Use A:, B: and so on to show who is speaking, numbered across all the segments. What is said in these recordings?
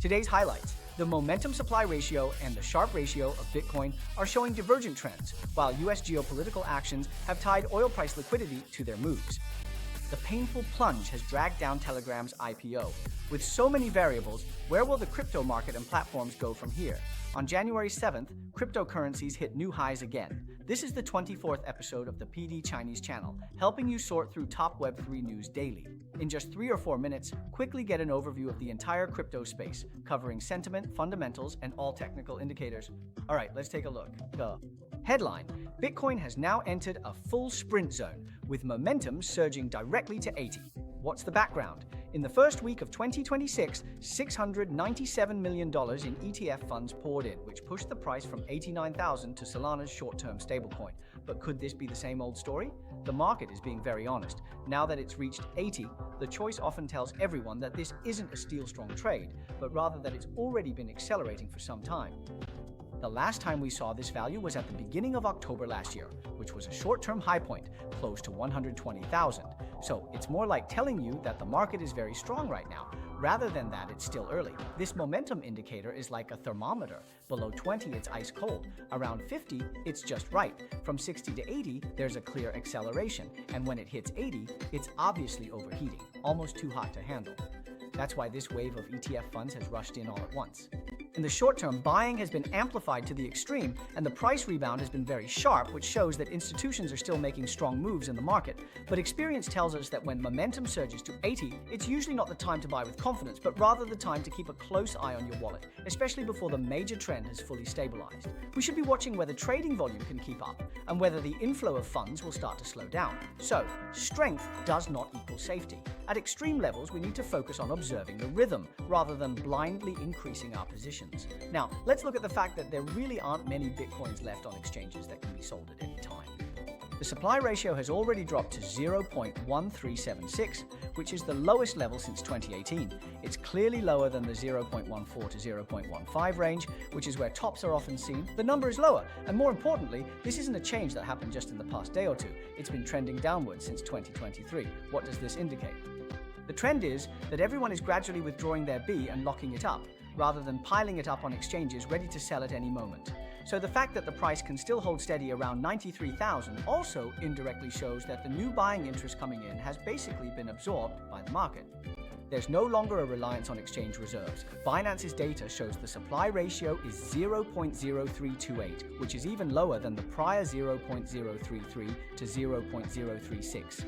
A: Today's highlights: the momentum supply ratio and the Sharpe ratio of Bitcoin are showing divergent trends, while US geopolitical actions have tied oil price liquidity to their moves. The painful plunge has dragged down Telegram's IPO. With so many variables, where will the crypto market and platforms go from here? On January 7th, cryptocurrencies hit new highs again. This is the 24th episode of the PD Chinese channel, helping you sort through top Web3 news daily. In just 3 or 4 minutes, quickly get an overview of the entire crypto space, covering sentiment, fundamentals, and all technical indicators. All right, let's take a look. Headline: Bitcoin has now entered a full sprint zone, with momentum surging directly to 80. What's the background? In the first week of 2026, $697 million in ETF funds poured in, which pushed the price from $89,000 to Solana's short-term stablecoin. But could this be the same old story? The market is being very honest. Now that it's reached 80, the choice often tells everyone that this isn't a steal-strong trade, but rather that it's already been accelerating for some time. The last time we saw this value was at the beginning of October last year, which was a short-term high point, close to 120,000. So it's more like telling you that the market is very strong right now, rather than that it's still early. This momentum indicator is like a thermometer. Below 20, it's ice cold. Around 50, it's just right. From 60 to 80, there's a clear acceleration. And when it hits 80, it's obviously overheating, almost too hot to handle. That's why this wave of ETF funds has rushed in all at once. In the short term, buying has been amplified to the extreme, and the price rebound has been very sharp, which shows that institutions are still making strong moves in the market. But experience tells us that when momentum surges to 80, it's usually not the time to buy with confidence, but rather the time to keep a close eye on your wallet, especially before the major trend has fully stabilized. We should be watching whether trading volume can keep up, and whether the inflow of funds will start to slow down. So, strength does not equal safety. At extreme levels, we need to focus on observing the rhythm, rather than blindly increasing our positions. Now, let's look at the fact that there really aren't many Bitcoins left on exchanges that can be sold at any time. The supply ratio has already dropped to 0.1376, which is the lowest level since 2018. It's clearly lower than the 0.14 to 0.15 range, which is where tops are often seen. The number is lower, and more importantly, this isn't a change that happened just in the past day or two. It's been trending downwards since 2023. What does this indicate? The trend is that everyone is gradually withdrawing their B and locking it up, rather than piling it up on exchanges ready to sell at any moment. So the fact that the price can still hold steady around 93,000 also indirectly shows that the new buying interest coming in has basically been absorbed by the market. There's no longer a reliance on exchange reserves. Binance's data shows the supply ratio is 0.0328, which is even lower than the prior 0.033 to 0.036.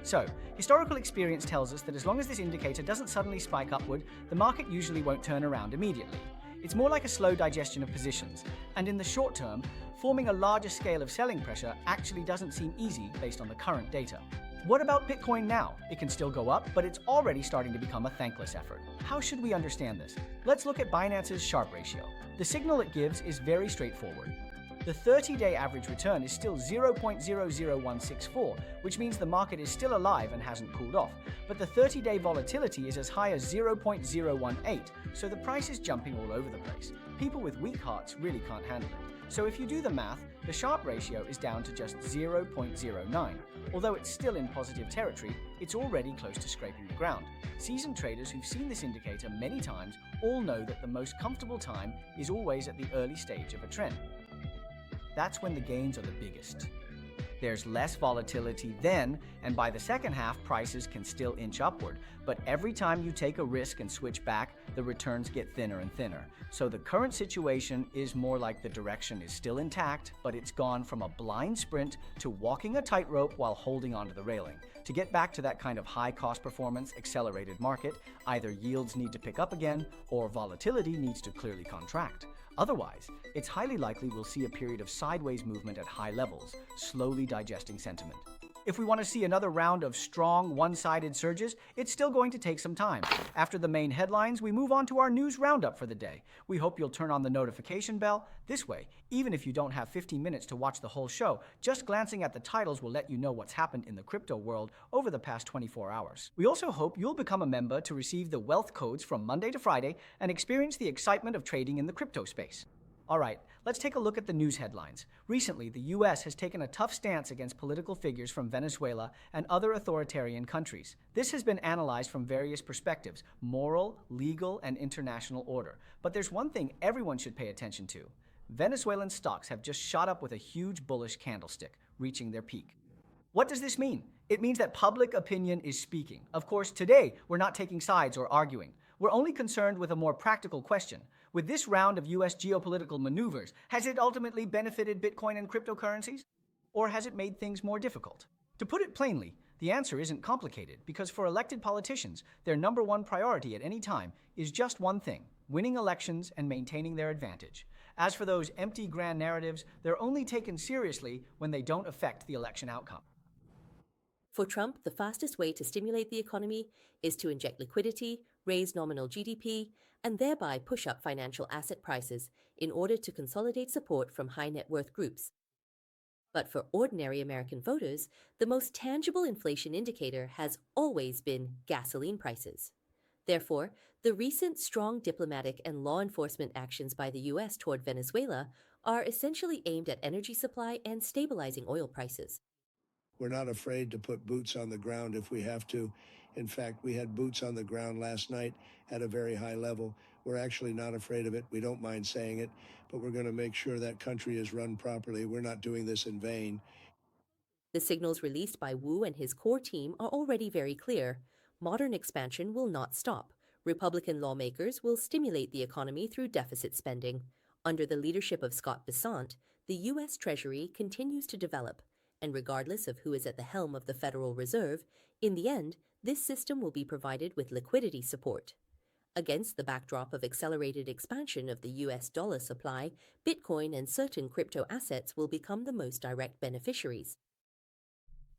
A: So, historical experience tells us that as long as this indicator doesn't suddenly spike upward, the market usually won't turn around immediately. It's more like a slow digestion of positions, and in the short term, forming a larger scale of selling pressure actually doesn't seem easy based on the current data. What about Bitcoin now? It can still go up, but it's already starting to become a thankless effort. How should we understand this? Let's look at Binance's Sharpe ratio. The signal it gives is very straightforward. The 30-day average return is still 0.00164, which means the market is still alive and hasn't cooled off. But the 30-day volatility is as high as 0.018, so the price is jumping all over the place. People with weak hearts really can't handle it. So if you do the math, the Sharpe ratio is down to just 0.09. Although it's still in positive territory, it's already close to scraping the ground. Seasoned traders who've seen this indicator many times all know that the most comfortable time is always at the early stage of a trend. That's when the gains are the biggest. There's less volatility then, and by the second half, prices can still inch upward. But every time you take a risk and switch back, the returns get thinner and thinner. So the current situation is more like the direction is still intact, but it's gone from a blind sprint to walking a tightrope while holding onto the railing. To get back to that kind of high-cost performance, accelerated market, either yields need to pick up again, or volatility needs to clearly contract. Otherwise, it's highly likely we'll see a period of sideways movement at high levels, slowly digesting sentiment. If we want to see another round of strong, one-sided surges, it's still going to take some time. After the main headlines, we move on to our news roundup for the day. We hope you'll turn on the notification bell. This way, even if you don't have 15 minutes to watch the whole show, just glancing at the titles will let you know what's happened in the crypto world over the past 24 hours. We also hope you'll become a member to receive the wealth codes from Monday to Friday and experience the excitement of trading in the crypto space. All right, let's take a look at the news headlines. Recently, the US has taken a tough stance against political figures from Venezuela and other authoritarian countries. This has been analyzed from various perspectives: moral, legal, and international order. But there's one thing everyone should pay attention to. Venezuelan stocks have just shot up with a huge bullish candlestick, reaching their peak. What does this mean? It means that public opinion is speaking. Of course, today, we're not taking sides or arguing. We're only concerned with a more practical question. With this round of US geopolitical maneuvers, has it ultimately benefited Bitcoin and cryptocurrencies? Or has it made things more difficult? To put it plainly, the answer isn't complicated, because for elected politicians, their number one priority at any time is just one thing: winning elections and maintaining their advantage. As for those empty grand narratives, they're only taken seriously when they don't affect the election outcome.
B: For Trump, the fastest way to stimulate the economy is to inject liquidity, raise nominal GDP, and thereby push up financial asset prices in order to consolidate support from high net worth groups. But for ordinary American voters, the most tangible inflation indicator has always been gasoline prices. Therefore, the recent strong diplomatic and law enforcement actions by the US toward Venezuela are essentially aimed at energy supply and stabilizing oil prices.
C: We're not afraid to put boots on the ground if we have to. In fact, we had boots on the ground last night at a very high level. We're actually not afraid of it. We don't mind saying it, but we're going to make sure that country is run properly. We're not doing this in vain.
B: The signals released by Wu and his core team are already very clear. Modern expansion will not stop. Republican lawmakers will stimulate the economy through deficit spending. Under the leadership of Scott Bessent, the U.S. Treasury continues to develop. And regardless of who is at the helm of the Federal Reserve, in the end, this system will be provided with liquidity support. Against the backdrop of accelerated expansion of the US dollar supply, Bitcoin and certain crypto assets will become the most direct beneficiaries.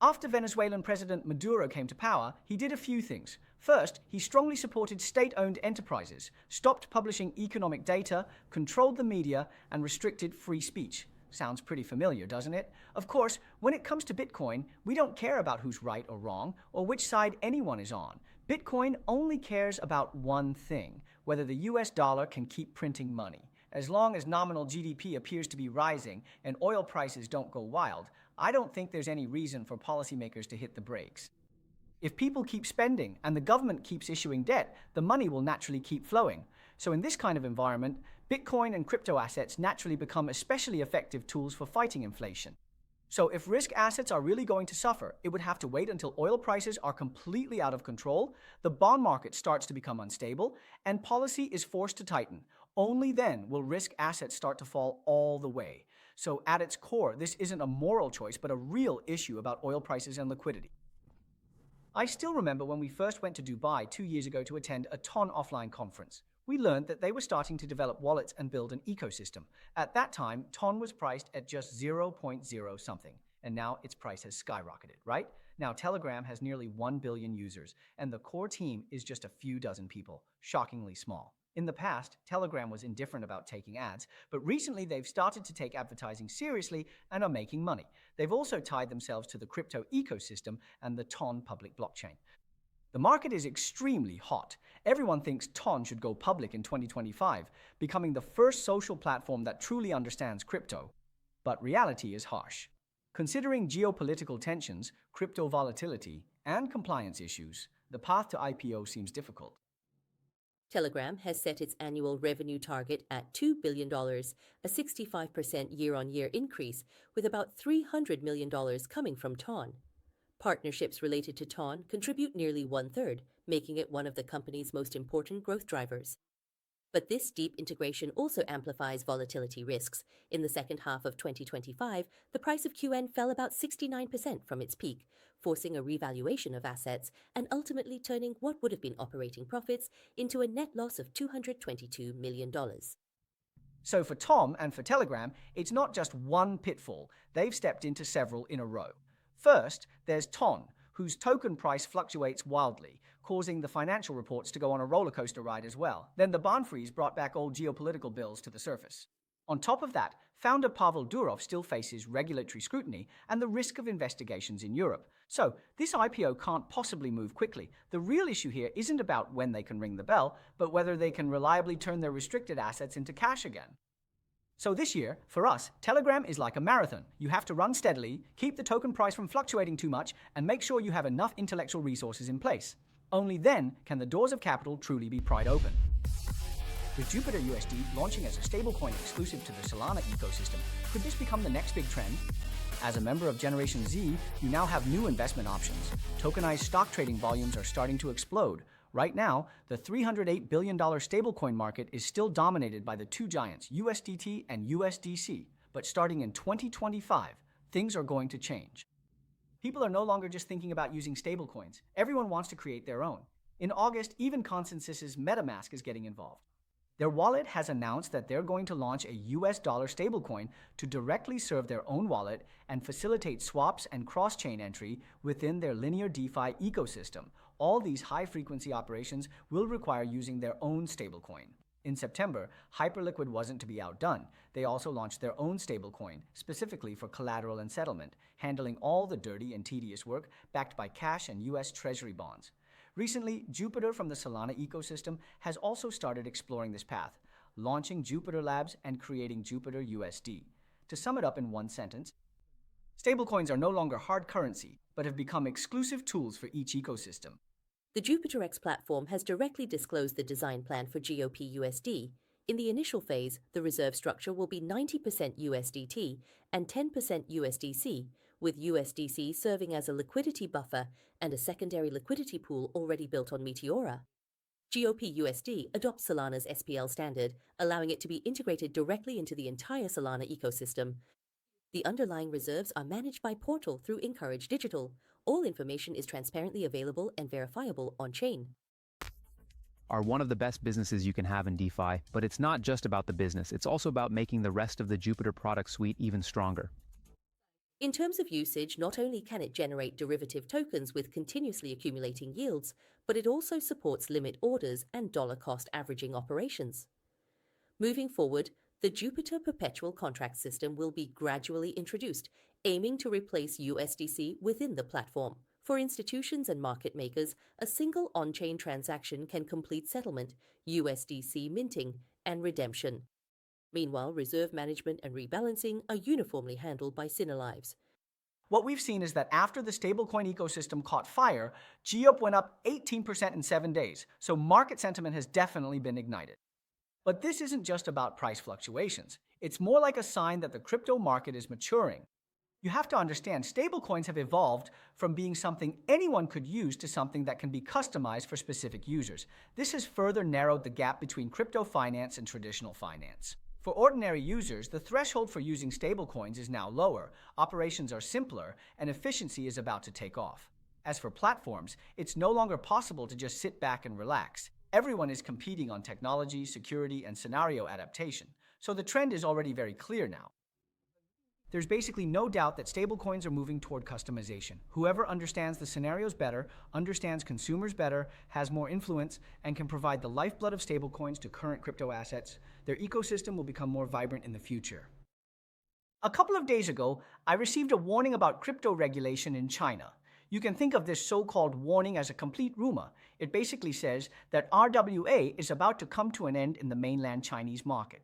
A: After Venezuelan President Maduro came to power, he did a few things. First, he strongly supported state-owned enterprises, stopped publishing economic data, controlled the media, and restricted free speech. Sounds pretty familiar, doesn't it? Of course, when it comes to Bitcoin, we don't care about who's right or wrong, or which side anyone is on. Bitcoin only cares about one thing: whether the US dollar can keep printing money. As long as nominal GDP appears to be rising and oil prices don't go wild, I don't think there's any reason for policymakers to hit the brakes. If people keep spending and the government keeps issuing debt, the money will naturally keep flowing. So in this kind of environment, Bitcoin and crypto assets naturally become especially effective tools for fighting inflation. So if risk assets are really going to suffer, it would have to wait until oil prices are completely out of control, the bond market starts to become unstable, and policy is forced to tighten. Only then will risk assets start to fall all the way. So at its core, this isn't a moral choice, but a real issue about oil prices and liquidity. I still remember when we first went to Dubai 2 years ago to attend a Tron offline conference. We learned that they were starting to develop wallets and build an ecosystem. At that time, TON was priced at just 0.0 something, and now its price has skyrocketed, right? Now Telegram has nearly 1 billion users, and the core team is just a few dozen people, shockingly small. In the past, Telegram was indifferent about taking ads, but recently they've started to take advertising seriously and are making money. They've also tied themselves to the crypto ecosystem and the TON public blockchain. The market is extremely hot. Everyone thinks TON should go public in 2025, becoming the first social platform that truly understands crypto. But reality is harsh. Considering geopolitical tensions, crypto volatility, and compliance issues, the path to IPO seems difficult.
B: Telegram has set its annual revenue target at $2 billion, a 65% year-on-year increase, with about $300 million coming from TON. Partnerships related to TON contribute nearly 1/3, making it one of the company's most important growth drivers. But this deep integration also amplifies volatility risks. In the second half of 2025, the price of QN fell about 69% from its peak, forcing a revaluation of assets and ultimately turning what would have been operating profits into a net loss of $222 million.
A: So for Tom and for Telegram, it's not just one pitfall. They've stepped into several in a row. First, there's TON, whose token price fluctuates wildly, causing the financial reports to go on a rollercoaster ride as well. Then the bond freeze brought back old geopolitical bills to the surface. On top of that, founder Pavel Durov still faces regulatory scrutiny and the risk of investigations in Europe. So this IPO can't possibly move quickly. The real issue here isn't about when they can ring the bell, but whether they can reliably turn their restricted assets into cash again. So this year, for us, Telegram is like a marathon. You have to run steadily, keep the token price from fluctuating too much, and make sure you have enough intellectual resources in place. Only then can the doors of capital truly be pried open. With JupUSD launching as a stablecoin exclusive to the Solana ecosystem, could this become the next big trend? As a member of Generation Z, you now have new investment options. Tokenized stock trading volumes are starting to explode. Right now, the $308 billion stablecoin market is still dominated by the two giants, USDT and USDC. But starting in 2025, things are going to change. People are no longer just thinking about using stablecoins. Everyone wants to create their own. In August, even Consensus's MetaMask is getting involved. Their wallet has announced that they're going to launch a US dollar stablecoin to directly serve their own wallet and facilitate swaps and cross-chain entry within their linear DeFi ecosystem. All these high-frequency operations will require using their own stablecoin. In September, Hyperliquid wasn't to be outdone. They also launched their own stablecoin, specifically for collateral and settlement, handling all the dirty and tedious work backed by cash and US Treasury bonds. Recently, Jupiter from the Solana ecosystem has also started exploring this path, launching Jupiter Labs and creating JupUSD. To sum it up in one sentence, stablecoins are no longer hard currency, but have become exclusive tools for each ecosystem.
B: The JupUSD platform has directly disclosed the design plan for JupUSD. In the initial phase, the reserve structure will be 90% USDT and 10% USDC, with USDC serving as a liquidity buffer and a secondary liquidity pool already built on Meteora. JupUSD adopts Solana's SPL standard, allowing it to be integrated directly into the entire Solana ecosystem. The underlying reserves are managed by Portal through Encourage Digital. All information is transparently available and verifiable on-chain.
D: Are one of the best businesses you can have in DeFi, but it's not just about the business, it's also about making the rest of the Jupiter product suite even stronger.
B: In terms of usage, not only can it generate derivative tokens with continuously accumulating yields, but it also supports limit orders and dollar-cost averaging operations. Moving forward, the Jupiter Perpetual Contract System will be gradually introduced, aiming to replace USDC within the platform. For institutions and market makers, a single on-chain transaction can complete settlement, USDC minting, and redemption. Meanwhile, reserve management and rebalancing are uniformly handled by Synerlives.
A: What we've seen is that after the stablecoin ecosystem caught fire, GEOP went up 18% in 7 days, so market sentiment has definitely been ignited. But this isn't just about price fluctuations. It's more like a sign that the crypto market is maturing. You have to understand, stablecoins have evolved from being something anyone could use to something that can be customized for specific users. This has further narrowed the gap between crypto finance and traditional finance. For ordinary users, the threshold for using stablecoins is now lower, operations are simpler, and efficiency is about to take off. As for platforms, it's no longer possible to just sit back and relax. Everyone is competing on technology, security, and scenario adaptation, so the trend is already very clear now. There's basically no doubt that stablecoins are moving toward customization. Whoever understands the scenarios better, understands consumers better, has more influence, and can provide the lifeblood of stablecoins to current crypto assets, their ecosystem will become more vibrant in the future. A couple of days ago, I received a warning about crypto regulation in China. You can think of this so-called warning as a complete rumor. It basically says that RWA is about to come to an end in the mainland Chinese market.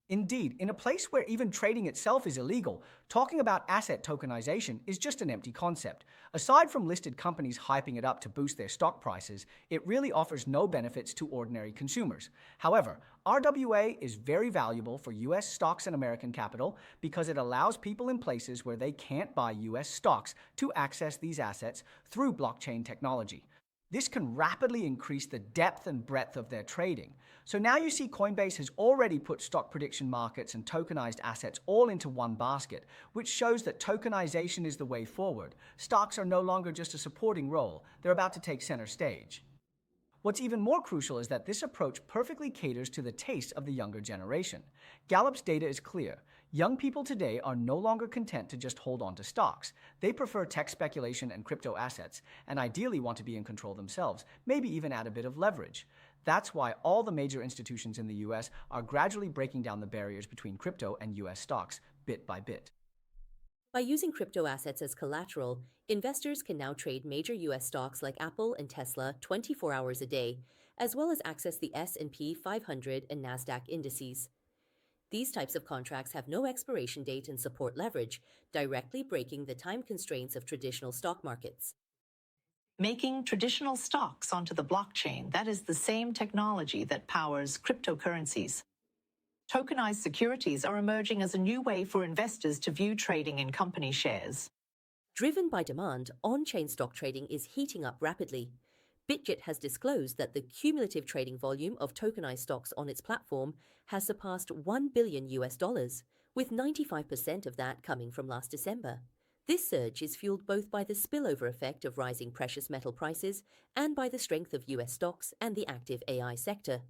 A: Indeed, in a place where even trading itself is illegal, talking about asset tokenization is just an empty concept. Aside from listed companies hyping it up to boost their stock prices, it really offers no benefits to ordinary consumers. However, RWA is very valuable for US stocks and American capital because it allows people in places where they can't buy US stocks to access these assets through blockchain technology. This can rapidly increase the depth and breadth of their trading. So now you see Coinbase has already put stock prediction markets and tokenized assets all into one basket, which shows that tokenization is the way forward. Stocks are no longer just a supporting role, they're about to take center stage. What's even more crucial is that this approach perfectly caters to the taste of the younger generation. Gallup's data is clear. Young people today are no longer content to just hold on to stocks. They prefer tech speculation and crypto assets, and ideally want to be in control themselves, maybe even add a bit of leverage. That's why all the major institutions in the US are gradually breaking down the barriers between crypto and US stocks, bit by bit.
B: By using crypto assets as collateral, investors can now trade major US stocks like Apple and Tesla 24 hours a day, as well as access the S&P 500 and NASDAQ indices. These types of contracts have no expiration date and support leverage, directly breaking the time constraints of traditional stock markets.
E: Making traditional stocks onto the blockchain, that is the same technology that powers cryptocurrencies. Tokenized securities are emerging as a new way for investors to view trading in company shares.
B: Driven by demand, on-chain stock trading is heating up rapidly. Bitget has disclosed that the cumulative trading volume of tokenized stocks on its platform has surpassed $1 billion, with 95% of that coming from last December. This surge is fueled both by the spillover effect of rising precious metal prices and by the strength of US stocks and the active AI sector.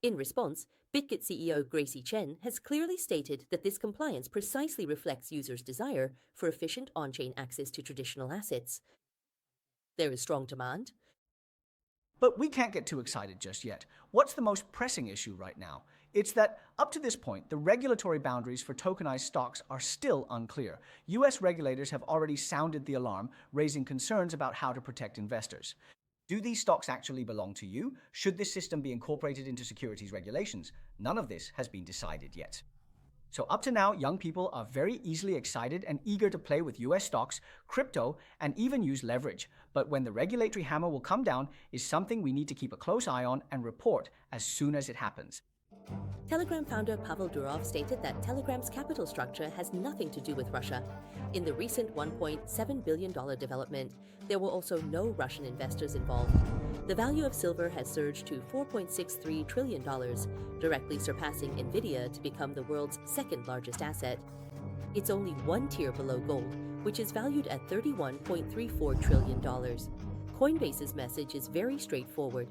B: In response, Bitget CEO Gracie Chen has clearly stated that this compliance precisely reflects users' desire for efficient on-chain access to traditional assets. There is strong demand.
A: But we can't get too excited just yet. What's the most pressing issue right now? It's that, up to this point, the regulatory boundaries for tokenized stocks are still unclear. US regulators have already sounded the alarm, raising concerns about how to protect investors. Do these stocks actually belong to you? Should this system be incorporated into securities regulations? None of this has been decided yet. So up to now, young people are very easily excited and eager to play with US stocks, crypto, and even use leverage. But when the regulatory hammer will come down is something we need to keep a close eye on and report as soon as it happens.
B: Telegram founder Pavel Durov stated that Telegram's capital structure has nothing to do with Russia. In the recent $1.7 billion development, there were also no Russian investors involved. The value of silver has surged to $4.63 trillion, directly surpassing Nvidia to become the world's second largest asset. It's only one tier below gold, which is valued at $31.34 trillion. Coinbase's message is very straightforward.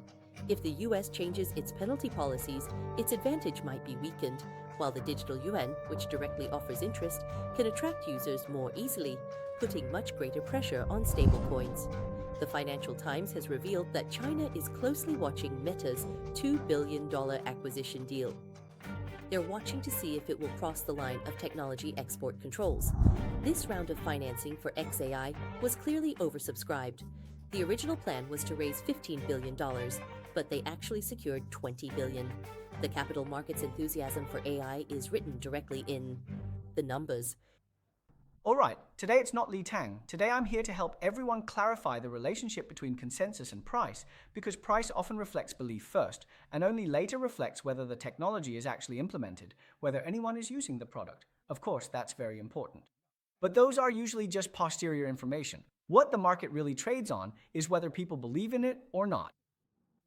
B: If the US changes its penalty policies, its advantage might be weakened, while the digital yuan, which directly offers interest, can attract users more easily, putting much greater pressure on stablecoins. The Financial Times has revealed that China is closely watching Meta's $2 billion acquisition deal. They're watching to see if it will cross the line of technology export controls. This round of financing for XAI was clearly oversubscribed. The original plan was to raise $15 billion, but they actually secured $20 billion. The capital markets enthusiasm for AI is written directly in the numbers.
A: Alright, today it's not Li Tang. Today I'm here to help everyone clarify the relationship between consensus and price, because price often reflects belief first, and only later reflects whether the technology is actually implemented, whether anyone is using the product. Of course, that's very important. But those are usually just posterior information. What the market really trades on is whether people believe in it or not.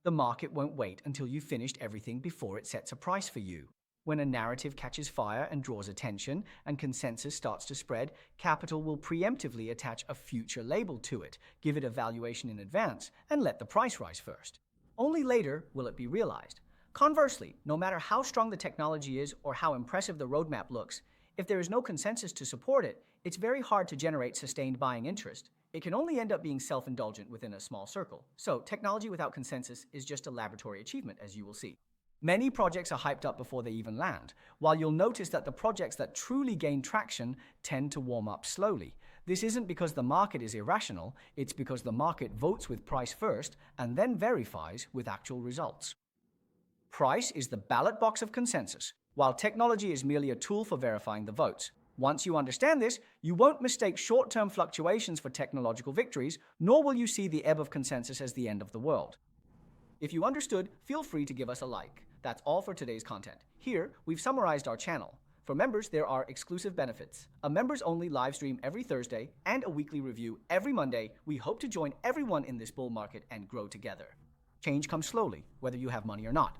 A: The market won't wait until you've finished everything before it sets a price for you. When a narrative catches fire and draws attention and consensus starts to spread, capital will preemptively attach a future label to it, give it a valuation in advance, and let the price rise first. Only later will it be realized. Conversely, no matter how strong the technology is or how impressive the roadmap looks, if there is no consensus to support it, it's very hard to generate sustained buying interest. It can only end up being self-indulgent within a small circle. So, technology without consensus is just a laboratory achievement, as you will see. Many projects are hyped up before they even land, while you'll notice that the projects that truly gain traction tend to warm up slowly. This isn't because the market is irrational, it's because the market votes with price first and then verifies with actual results. Price is the ballot box of consensus, while technology is merely a tool for verifying the votes. Once you understand this, you won't mistake short-term fluctuations for technological victories, nor will you see the ebb of consensus as the end of the world. If you understood, feel free to give us a like. That's all for today's content. Here, we've summarized our channel. For members, there are exclusive benefits, a members-only live stream every Thursday, and a weekly review every Monday. We hope to join everyone in this bull market and grow together. Change comes slowly, whether you have money or not.